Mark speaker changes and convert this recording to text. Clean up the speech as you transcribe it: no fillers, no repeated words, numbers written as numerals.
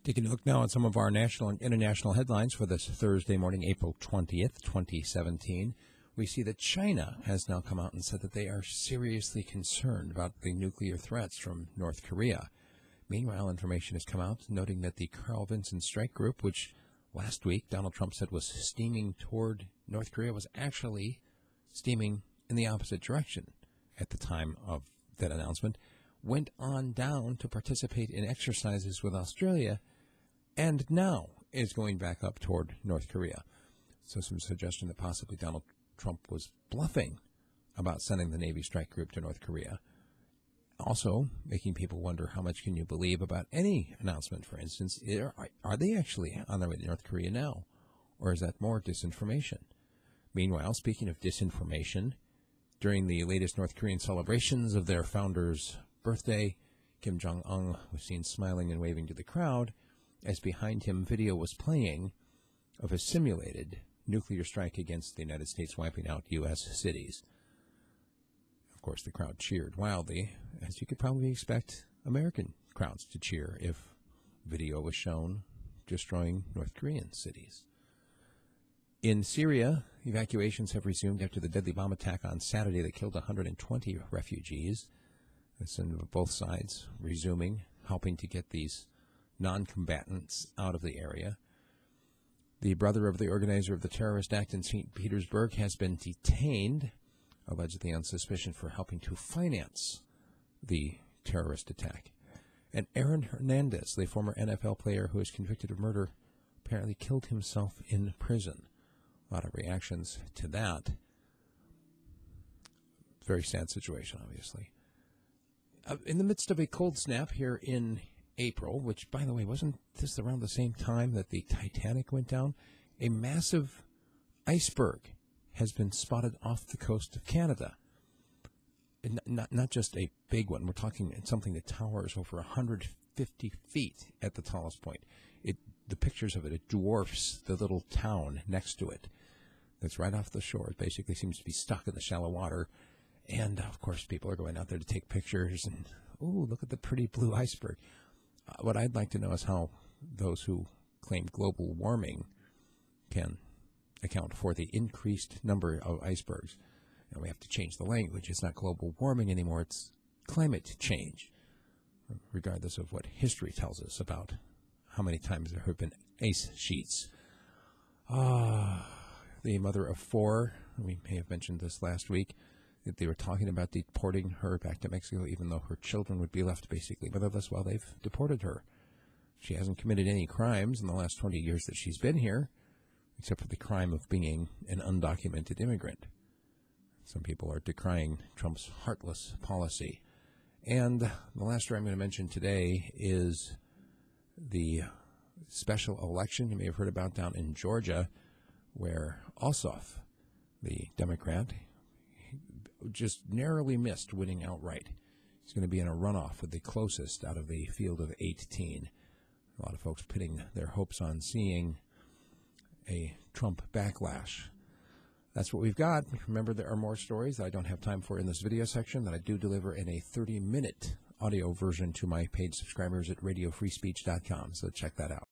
Speaker 1: Taking a look now at some of our national and international headlines for this Thursday morning, April 20th, 2017. We see that China has now come out and said that they are seriously concerned about the nuclear threats from North Korea. Meanwhile, information has come out noting that the Carl Vinson strike group, which last week Donald Trump said was steaming toward North Korea, was actually steaming in the opposite direction at the time of that announcement, went on down to participate in exercises with Australia, and now is going back up toward North Korea. So some suggestion that possibly Donald Trump was bluffing about sending the Navy strike group to North Korea. Also making people wonder how much can you believe about any announcement, for instance. Are they actually on their way to North Korea now? Or is that more disinformation? Meanwhile, speaking of disinformation, during the latest North Korean celebrations of their founder's birthday, Kim Jong-un was seen smiling and waving to the crowd as behind him video was playing of a simulated nuclear strike against the United States wiping out U.S. cities. Of course, the crowd cheered wildly, as you could probably expect American crowds to cheer if video was shown destroying North Korean cities. In Syria, evacuations have resumed after the deadly bomb attack on Saturday that killed 120 refugees. It's on both sides resuming, helping to get these non-combatants out of the area. The brother of the organizer of the terrorist act in St. Petersburg has been detained, allegedly on suspicion for helping to finance the terrorist attack. And Hernandez, the former NFL player who was convicted of murder, apparently killed himself in prison. A lot of reactions to that. Very sad situation, obviously. In the midst of a cold snap here in April, which, by the way, wasn't this around the same time that the Titanic went down? A massive iceberg has been spotted off the coast of Canada. And not just a big one. We're talking something that towers over 150 feet at the tallest point. The pictures of it dwarfs the little town next to it. That's right off the shore. It basically seems to be stuck in the shallow water. And, of course, people are going out there to take pictures and, ooh, look at the pretty blue iceberg. What I'd like to know is how those who claim global warming can account for the increased number of icebergs. And we have to change the language. It's not global warming anymore. It's climate change, regardless of what history tells us about how many times there have been ice sheets. The mother of four, we may have mentioned this last week, that they were talking about deporting her back to Mexico, even though her children would be left basically motherless while they've deported her. She hasn't committed any crimes in the last 20 years that she's been here, except for the crime of being an undocumented immigrant. Some people are decrying Trump's heartless policy. And the last story I'm going to mention today is the special election you may have heard about down in Georgia, where Ossoff, the Democrat, just narrowly missed winning outright. He's going to be in a runoff with the closest out of the field of 18. A lot of folks putting their hopes on seeing a Trump backlash. That's what we've got. Remember, there are more stories that I don't have time for in this video section that I do deliver in a 30-minute audio version to my paid subscribers at radiofreespeech.com, so check that out.